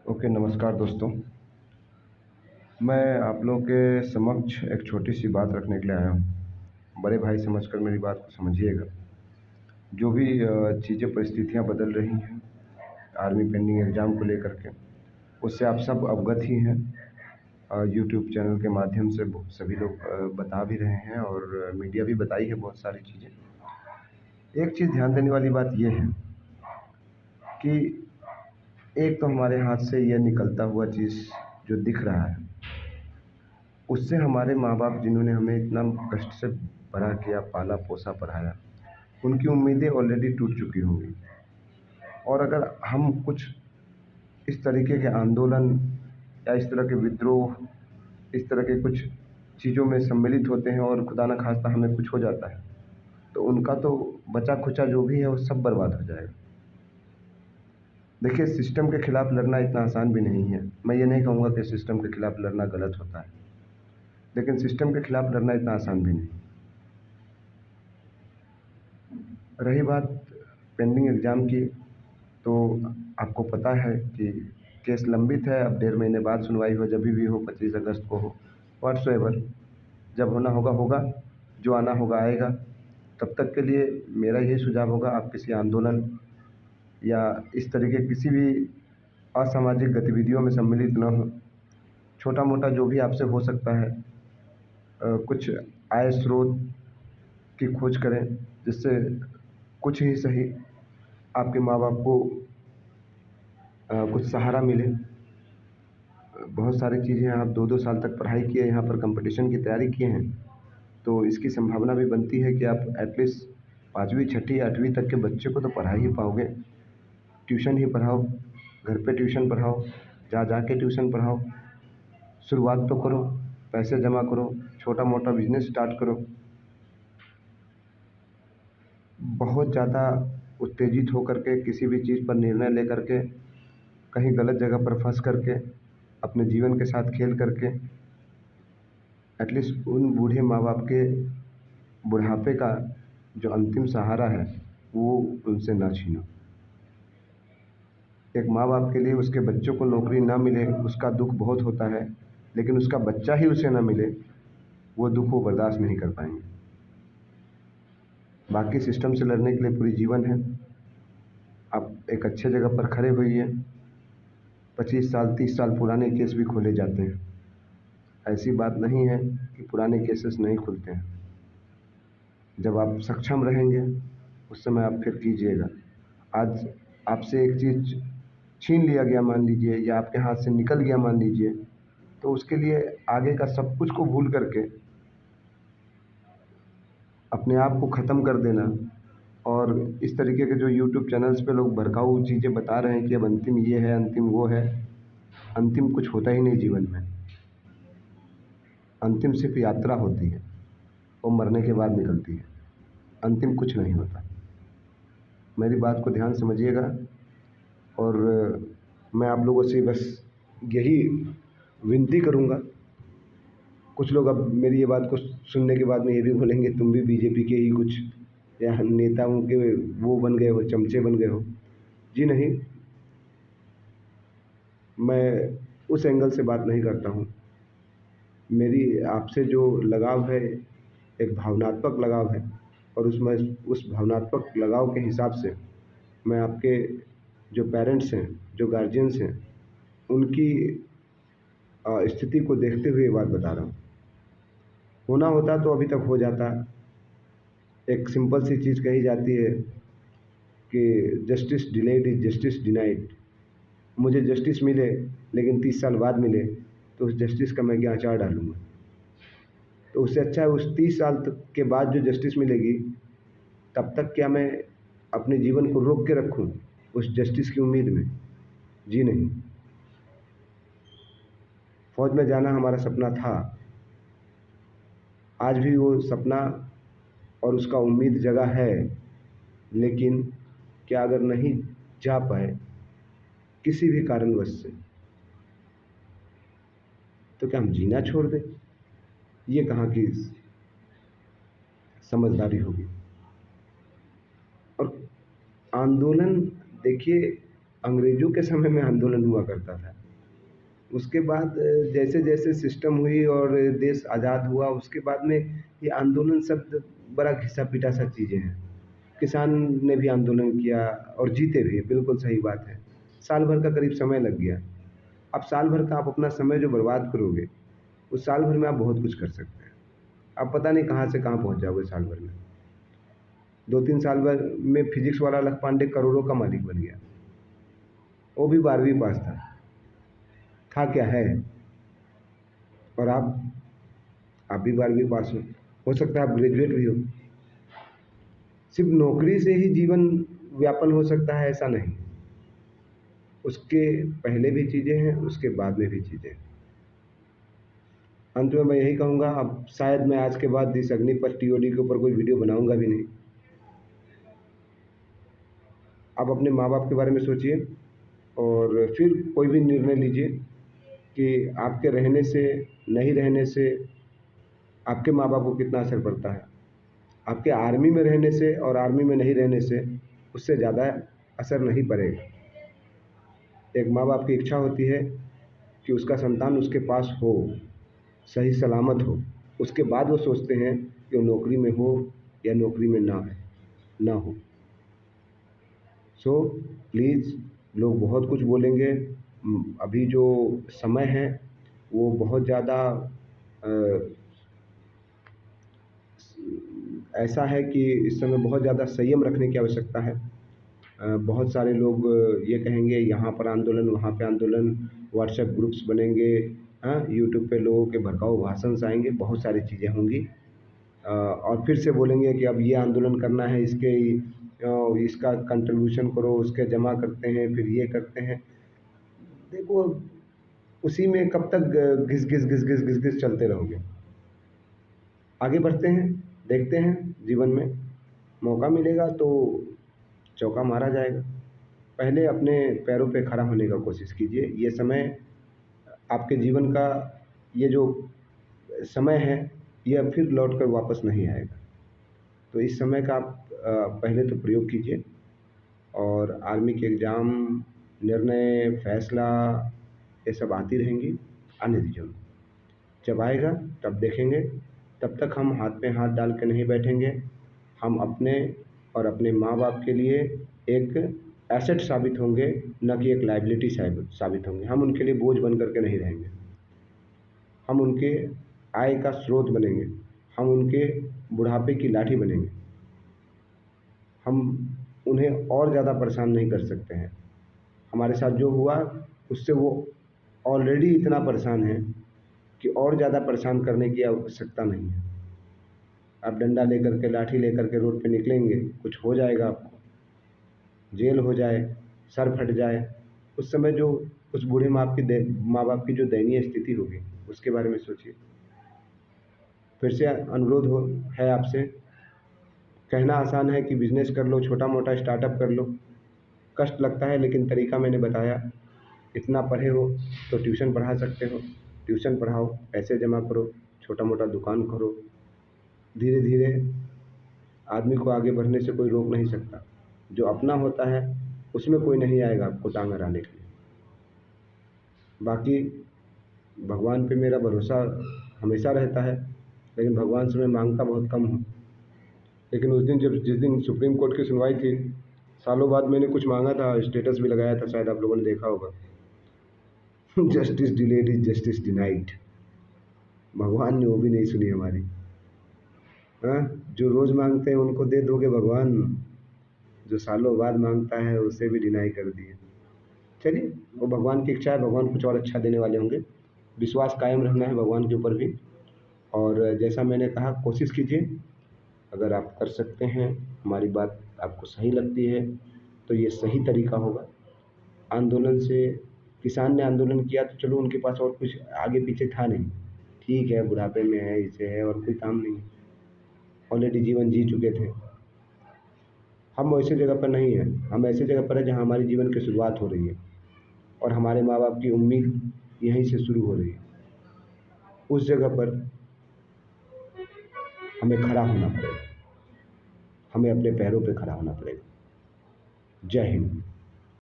Okay, नमस्कार दोस्तों। मैं आप लोगों के समक्ष एक छोटी-सी बात रखने के लिए आया हूँ। बड़े भाई समझकर मेरी बात को समझिएगा। जो भी चीज़ें परिस्थितियाँ बदल रही हैं, आर्मी पेंडिंग एग्ज़ाम को लेकर के, उससे आप सब अवगत ही हैं। यूट्यूब चैनल के माध्यम से सभी लोग बता भी रहे हैं और मीडिया भी बताई है बहुत सारी चीज़ें। एक चीज़ ध्यान देने वाली बात ये है कि एक तो हमारे हाथ से ये निकलता हुआ चीज़ जो दिख रहा है, उससे हमारे माँ-बाप जिन्होंने हमें इतना कष्ट से बड़ा किया, पाला, पोसा, पढ़ाया, उनकी उम्मीदें ऑलरेडी टूट चुकी होंगी। और अगर हम कुछ इस तरीके के आंदोलन या इस तरह के विद्रोह, इस तरह के कुछ चीज़ों में सम्मिलित होते हैं और खुदा न ख़ास्ता हमें कुछ हो जाता है, तो उनका तो बचा-खुचा जो भी है वो सब बर्बाद हो जाएगा। देखिए, सिस्टम के खिलाफ़ लड़ना इतना आसान भी नहीं है। मैं ये नहीं कहूँगा कि सिस्टम के खिलाफ़ लड़ना गलत होता है, लेकिन सिस्टम के खिलाफ़ लड़ना इतना आसान भी नहीं। रही बात पेंडिंग एग्ज़ाम की, तो आपको पता है कि केस लंबित है। अब 1.5 महीने बाद सुनवाई हो, जभी भी हो, 25 अगस्त को हो, व्हाट्सएवर, जब होना होगा होगा, जो आना होगा आएगा। तब तक के लिए मेरा यही सुझाव होगा, आप किसी आंदोलन या इस तरह के किसी भी असामाजिक गतिविधियों में सम्मिलित न हों। छोटा-मोटा जो भी आपसे हो सकता है, कुछ आय स्रोत की खोज करें, जिससे कुछ ही सही आपके माँ-बाप को कुछ सहारा मिले। बहुत सारी चीज़ें, आप 2-2 साल तक पढ़ाई किए, यहाँ पर कॉम्पिटिशन की तैयारी किए हैं, तो इसकी संभावना भी बनती है कि आप एटलीस्ट 5वीं, 6ठी, 8वीं तक के बच्चे को तो पढ़ा ही पाओगे। ट्यूशन ही पढ़ाओ, घर पे ट्यूशन पढ़ाओ, जा के ट्यूशन पढ़ाओ। शुरुआत तो करो, पैसे जमा करो, छोटा-मोटा बिज़नेस स्टार्ट करो। बहुत ज़्यादा उत्तेजित होकर के किसी भी चीज़ पर निर्णय लेकर के, कहीं गलत जगह पर फँस करके, अपने जीवन के साथ खेल करके, एटलीस्ट उन बूढ़े माँ-बाप के बुढ़ापे का जो अंतिम सहारा है, वो उनसे ना छीनो। एक माँ-बाप के लिए उसके बच्चों को नौकरी ना मिले, उसका दुःख बहुत होता है, लेकिन उसका बच्चा ही उसे ना मिले, वो दुःख वो बर्दाश्त नहीं कर पाएँगे। बाकी सिस्टम से लड़ने के लिए पूरी जीवन है। आप एक अच्छे जगह पर खड़े होइए। 25 साल, 30 साल पुराने केस भी खोले जाते हैं। ऐसी बात नहीं है कि पुराने केसेस नहीं खुलते हैं। जब आप सक्षम रहेंगे, उस समय आप फिर कीजिएगा। आज आपसे एक चीज़ छीन लिया गया मान लीजिए, या आपके हाथ से निकल गया मान लीजिए, तो उसके लिए आगे का सब कुछ को भूल करके अपने आप को ख़त्म कर देना, और इस तरीके के जो यूट्यूब चैनल्स पे लोग भड़काऊ चीज़ें बता रहे हैं कि अब अंतिम ये है, अंतिम वो है, अंतिम कुछ होता ही नहीं जीवन में। अंतिम सिर्फ़ यात्रा होती है, वो मरने के बाद निकलती है। अंतिम कुछ नहीं होता। मेरी बात को ध्यान समझिएगा, और मैं आप लोगों से बस यही विनती करूँगा। कुछ लोग अब मेरी ये बात को सुनने के बाद में ये भी बोलेंगे, तुम भी बीजेपी के ही कुछ या नेताओं के वो बन गए हो, चमचे बन गए हो। जी नहीं, मैं उस एंगल से बात नहीं करता हूँ। मेरी आपसे जो लगाव है, एक भावनात्मक लगाव है, और उसमें उस भावनात्मक लगाव के हिसाब से मैं आपके जो पेरेंट्स हैं, जो गार्जियंस हैं, उनकी स्थिति को देखते हुए ये बात बता रहा हूँ। होना होता तो अभी तक हो जाता। एक सिंपल सी चीज़ कही जाती है कि justice delayed is justice denied. मुझे जस्टिस मिले, लेकिन 30 साल बाद मिले, तो उस जस्टिस का मैं क्या अचार डालूँगा। तो उससे अच्छा है उस 30 साल तक के बाद जो जस्टिस मिलेगी, तब तक क्या मैं अपने जीवन को रोक के रखूँ उस जस्टिस की उम्मीद में? जी नहीं। फ़ौज में जाना हमारा सपना था। आज भी वो सपना और उसका उम्मीद जगा है, लेकिन क्या अगर नहीं जा पाए किसी भी कारणवश से, तो क्या हम जीना छोड़ दें? ये कहाँ की समझदारी होगी। और आंदोलन, देखिए, अंग्रेज़ों के समय में आंदोलन हुआ करता था। उसके बाद जैसे जैसे सिस्टम हुई और देश आज़ाद हुआ, उसके बाद में ये आंदोलन शब्द बड़ा घिसा-पिटा सा चीज़ें हैं। किसान ने भी आंदोलन किया और जीते भी, बिल्कुल सही बात है। साल भर का करीब समय लग गया। अब साल भर का आप अपना समय जो बर्बाद करोगे, उस साल भर में आप बहुत कुछ कर सकते हैं। आप पता नहीं कहाँ से कहाँ पहुँच जाओगे साल भर में। 2-3 साल भर में फिज़िक्स वाला लख पांडे करोड़ों का मालिक बन गया। वो भी 12वीं पास था। था क्या है? और आप भी 12वीं पास हो सकता है आप ग्रेजुएट भी हो। सिर्फ़ नौकरी से ही जीवन व्यापन हो सकता है ऐसा नहीं। उसके पहले भी चीज़ें हैं, उसके बाद में भी चीज़ें हैं। अंत में मैं यही कहूँगा, अब शायद मैं आज के बाद इस अग्निपथ टीओडी के ऊपर कोई वीडियो बनाऊँगा भी नहीं। आप अपने माँ-बाप के बारे में सोचिए और फिर कोई भी निर्णय लीजिए कि आपके रहने से, नहीं रहने से आपके माँ-बाप को कितना असर पड़ता है। आपके आर्मी में रहने से और आर्मी में नहीं रहने से उससे ज़्यादा असर नहीं पड़ेगा। एक माँ-बाप की इच्छा होती है कि उसका संतान उसके पास हो, सही सलामत हो। उसके बाद वो सोचते हैं कि वो नौकरी में हो या नौकरी में ना हो। सो प्लीज़, लोग बहुत कुछ बोलेंगे। अभी जो समय है वो बहुत ज़्यादा ऐसा है कि इस समय बहुत ज़्यादा संयम रखने की आवश्यकता है। बहुत सारे लोग ये कहेंगे यहाँ पर आंदोलन, वहाँ पे आंदोलन, व्हाट्सएप ग्रुप्स बनेंगे, हाँ, यूट्यूब पे लोगों के भड़काऊ भाषण आएँगे, बहुत सारी चीज़ें होंगी। और फिर से बोलेंगे कि अब ये आंदोलन करना है, इसका कंट्रीब्यूशन करो, उसके जमा करते हैं, फिर ये करते हैं। देखो, उसी में कब तक घिस-घिस चलते रहोगे? आगे बढ़ते हैं, देखते हैं जीवन में, मौका मिलेगा तो चौका मारा जाएगा। पहले अपने पैरों पे खड़ा होने का कोशिश कीजिए। ये समय आपके जीवन का, ये जो समय है, ये अब फिर लौट कर वापस नहीं आएगा। तो इस समय का आप पहले तो प्रयोग कीजिए और आर्मी के एग्ज़ाम, निर्णय, फैसला, ये सब आती रहेंगी, आने दीजिए उनको। जब आएगा तब देखेंगे, तब तक हम हाथ में हाथ डाल के नहीं बैठेंगे। हम अपने और अपने माँ-बाप के लिए एक एसेट साबित होंगे, ना कि एक लायबिलिटी साबित होंगे। हम उनके लिए बोझ बन कर के नहीं रहेंगे। हम उनके आय का स्रोत बनेंगे। हम उनके बुढ़ापे की लाठी बनेंगे। हम उन्हें और ज़्यादा परेशान नहीं कर सकते हैं। हमारे साथ जो हुआ उससे वो ऑलरेडी इतना परेशान है कि और ज़्यादा परेशान करने की आवश्यकता नहीं है। आप डंडा लेकर के, लाठी लेकर के रोड पे निकलेंगे, कुछ हो जाएगा आपको, जेल हो जाए, सर फट जाए, उस समय जो उस बूढ़े माँ-बाप की जो दयनीय स्थिति होगी, उसके बारे में सोचिए। फिर से अनुरोध है आपसे, कहना आसान है कि बिज़नेस कर लो, छोटा-मोटा स्टार्टअप कर लो। कष्ट लगता है लेकिन तरीका मैंने बताया। इतना पढ़े हो तो ट्यूशन पढ़ा सकते हो, ट्यूशन पढ़ाओ, पैसे जमा करो, छोटा-मोटा दुकान करो। धीरे-धीरे आदमी को आगे बढ़ने से कोई रोक नहीं सकता। जो अपना होता है उसमें कोई नहीं आएगा आपको टाँग अड़ाने के लिए। बाकी भगवान पे मेरा भरोसा हमेशा रहता है, लेकिन भगवान से मैं माँगता बहुत कम हूँ। लेकिन उस दिन जिस दिन सुप्रीम कोर्ट की सुनवाई थी, सालों बाद मैंने कुछ माँगा था, स्टेटस भी लगाया था, शायद आप लोगों ने देखा होगा। Justice delayed is justice denied. भगवान ने वो भी नहीं सुनी हमारी। हाँ, जो रोज़ माँगते हैं उनको दे दोगे भगवान, जो सालों बाद माँगता है उसे भी डिनाई कर दिए। चलिए, वो भगवान की इच्छा है, भगवान कुछ और अच्छा देने वाले होंगे। विश्वास कायम रखना है भगवान के ऊपर भी। और जैसा मैंने कहा, कोशिश कीजिए, अगर आप कर सकते हैं, हमारी बात आपको सही लगती है, तो ये सही तरीका होगा। आंदोलन से, किसान ने आंदोलन किया तो चलो उनके पास और कुछ आगे पीछे था नहीं, ठीक है, बुढ़ापे में है, इसे है और कोई काम नहीं है, ऑलरेडी जीवन जी चुके थे। हम वैसे जगह पर नहीं हैं, हम ऐसे जगह पर हैं जहाँ हमारे जीवन की शुरुआत हो रही है और हमारे माँ-बाप की उम्मीद यहीं से शुरू हो रही है। उस जगह पर हमें खड़ा होना पड़ेगा, हमें अपने पैरों पे खड़ा होना पड़ेगा। जय हिंद।